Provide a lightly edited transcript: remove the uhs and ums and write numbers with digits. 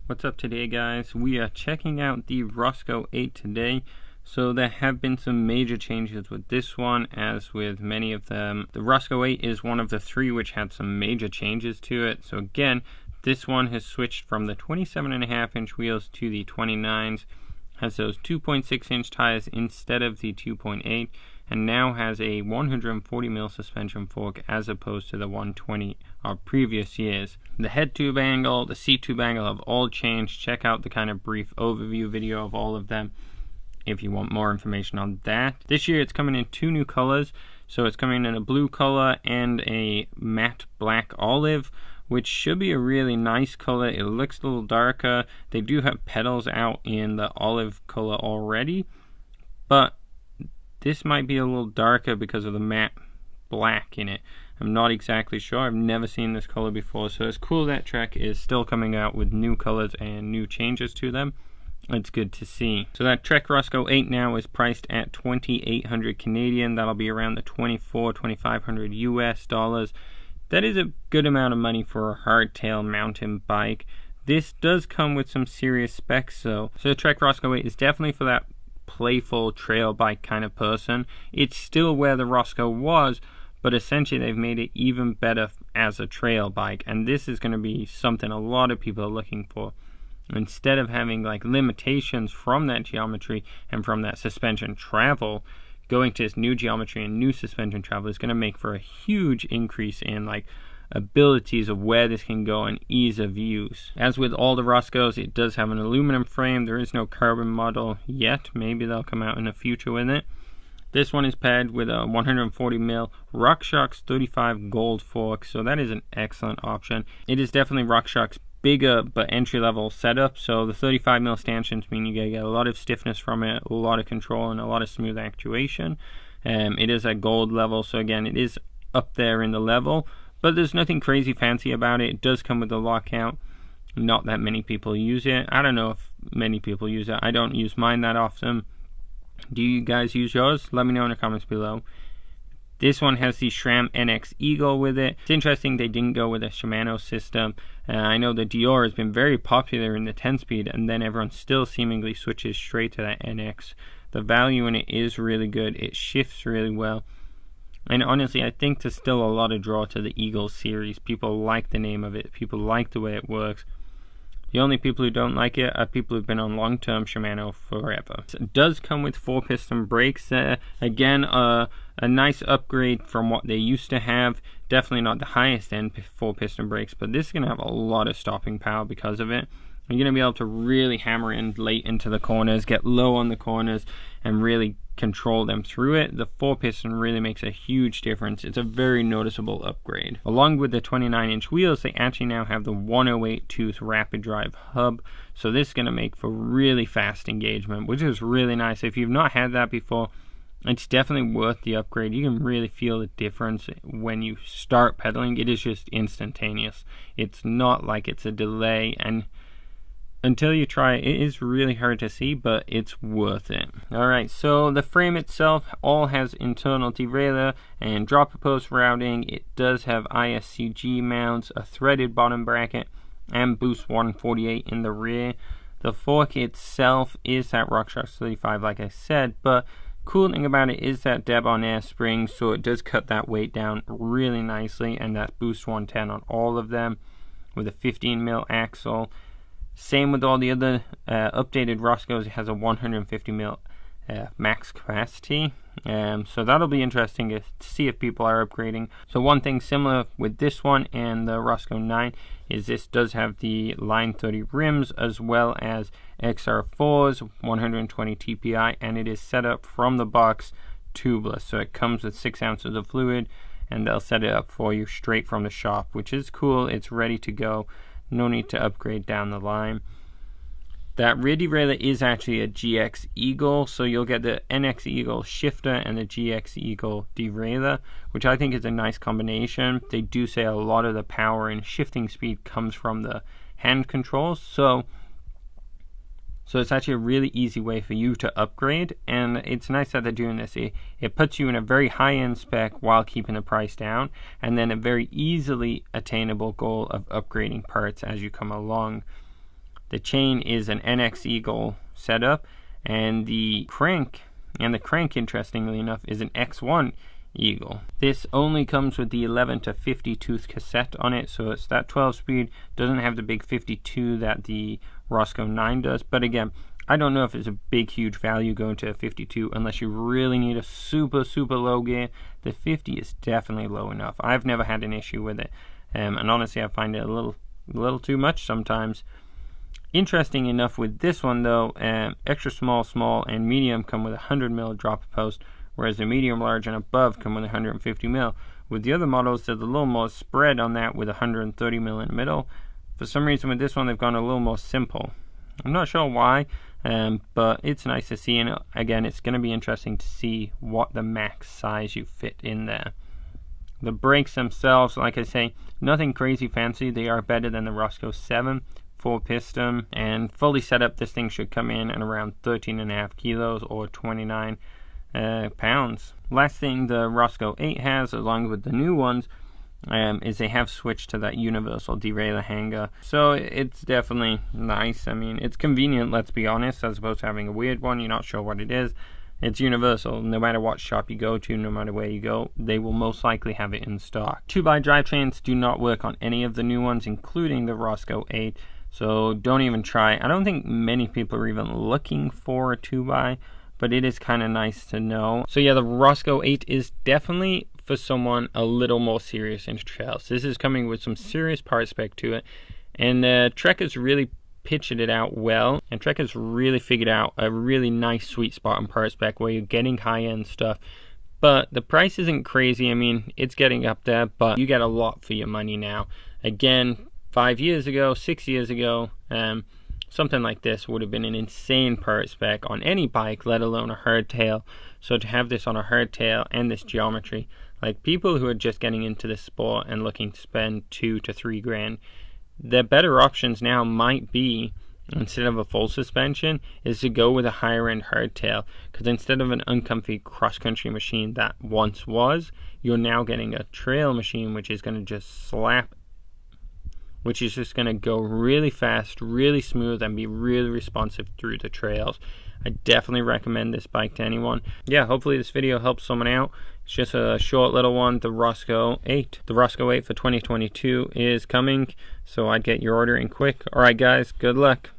What's up today, guys? We are checking out the Rosco 8 today. So there have been some major changes with this one, as with many of them. The Rosco 8 is one of the three which had some major changes to it. So again, this one has switched from the 27.5-inch wheels to the 29s, has those 2.6-inch tires instead of the 2.8, and now has a 140mm suspension fork as opposed to the 120 of previous years. The head tube angle, the seat tube angle have all changed. Check out the kind of brief overview video of all of them if you want more information on that. This year it's coming in two new colors. So it's coming in a blue color and a matte black olive, which should be a really nice color. It looks a little darker. They do have pedals out in the olive color already, but this might be a little darker because of the matte black in it. I'm not exactly sure. I've never seen this color before, so it's cool that Trek is still coming out with new colors and new changes to them. It's good to see. So that Trek Rosco 8 now is priced at 2,800 Canadian. That'll be around the 2,500 US dollars. That is a good amount of money for a hardtail mountain bike. This does come with some serious specs though. So the Trek Rosco 8 is definitely for that playful trail bike kind of person. It's still where the Rosco was, but essentially they've made it even better as a trail bike, and this is going to be something a lot of people are looking for. Instead of having like limitations from that geometry and from that suspension travel, going to this new geometry and new suspension travel is going to make for a huge increase in like abilities of where this can go and ease of use. As with all the Roscos, it does have an aluminum frame. There is no carbon model yet. Maybe they'll come out in the future with it. This one is paired with a 140mm RockShox 35 gold fork, so that is an excellent option. It is definitely RockShox bigger but entry-level setup, so the 35mm stanchions mean you get a lot of stiffness from it, a lot of control, and a lot of smooth actuation. It is at gold level, so again, it is up there in the level, but there's nothing crazy fancy about it. It does come with a lockout. Not that many people use it. I don't know if many people use it. I don't use mine that often. Do you guys use yours? Let me know in the comments below. This one has the SRAM NX Eagle with it. It's interesting they didn't go with a Shimano system. I know the Dior has been very popular in the 10-speed, and then everyone still seemingly switches straight to that NX. The value in it is really good. It shifts really well. And honestly, I think there's still a lot of draw to the Eagle series. People like the name of it. People like the way it works. The only people who don't like it are people who've been on long-term Shimano forever. It does come with 4-piston brakes. Again, a nice upgrade from what they used to have. Definitely not the highest end 4-piston brakes, but this is going to have a lot of stopping power because of it. You're going to be able to really hammer in late into the corners, get low on the corners, and really control them through it. The 4-piston really makes a huge difference. It's a very noticeable upgrade. Along with the 29-inch wheels, they actually now have the 108 tooth rapid drive hub, so this is going to make for really fast engagement, which is really nice. If you've not had that before, it's definitely worth the upgrade. You can really feel the difference when you start pedaling. It is just instantaneous. It's not like it's a delay, and until you try it is really hard to see, but it's worth it. Alright, so the frame itself all has internal derailleur and dropper post routing. It does have ISCG mounts, a threaded bottom bracket, and Boost 148 in the rear. The fork itself is that RockShox 35 like I said, but cool thing about it is that Debon air spring, so it does cut that weight down really nicely, and that's Boost 110 on all of them with a 15mm axle. Same with all the other updated Roscos. It has a 150mm max capacity, so that'll be interesting to see if people are upgrading. So one thing similar with this one and the Rosco 9 is this does have the Line 30 rims as well as XR4s, 120 TPI, and it is set up from the box tubeless, so it comes with 6 ounces of fluid, and they'll set it up for you straight from the shop, which is cool. It's ready to go. No need to upgrade down the line. That rear derailleur is actually a GX Eagle, so you'll get the NX Eagle shifter and the GX Eagle derailleur, which I think is a nice combination. They do say a lot of the power and shifting speed comes from the hand controls, so it's actually a really easy way for you to upgrade, and it's nice that they're doing this. It puts you in a very high-end spec while keeping the price down, and then a very easily attainable goal of upgrading parts as you come along. The chain is an NX Eagle setup, and the crank, interestingly enough, is an X1 Eagle. This only comes with the 11 to 50 tooth cassette on it, so it's that 12 speed, doesn't have the big 52 that the Rosco 9 does, but again, I don't know if it's a big huge value going to a 52 unless you really need a super low gear. The 50 is definitely low enough. I've never had an issue with it, and honestly I find it a little too much sometimes. Interesting enough with this one though, extra small and medium come with a 100mm dropper post, whereas the medium, large, and above come with 150mm. With the other models, there's a little more spread on that with 130mm in the middle. For some reason with this one, they've gone a little more simple. I'm not sure why, but it's nice to see, and again, it's going to be interesting to see what the max size you fit in there. The brakes themselves, like I say, nothing crazy fancy. They are better than the Rosco 7. 4-piston, and fully set up, this thing should come in at around 13.5 kilos or 29 pounds. Last thing the Rosco 8 has, along with the new ones, is they have switched to that universal derailleur hanger. So it's definitely nice. I mean, it's convenient, let's be honest, as opposed to having a weird one. You're not sure what it is. It's universal. No matter what shop you go to, no matter where you go, they will most likely have it in stock. 2x drivetrains do not work on any of the new ones, including the Rosco 8. So don't even try. I don't think many people are even looking for a 2x, but it is kind of nice to know. So yeah, the Rosco 8 is definitely for someone a little more serious into trails. This is coming with some serious part spec to it, and Trek has really pitched it out well, and Trek has really figured out a really nice sweet spot on part spec where you're getting high-end stuff, but the price isn't crazy. I mean, it's getting up there, but you get a lot for your money now. Again, 5 years ago, 6 years ago, something like this would have been an insane part spec on any bike, let alone a hardtail. So to have this on a hardtail and this geometry, like people who are just getting into this sport and looking to spend $2 to $3 grand, the better options now might be, instead of a full suspension, is to go with a higher end hardtail, because instead of an uncomfy cross-country machine that once was, you're now getting a trail machine which is going to just slap, which is just going to go really fast, really smooth, and be really responsive through the trails. I definitely recommend this bike to anyone. Yeah, hopefully this video helps someone out. It's just a short little one, the Rosco 8. The Rosco 8 for 2022 is coming, so I'd get your order in quick. Alright guys, good luck.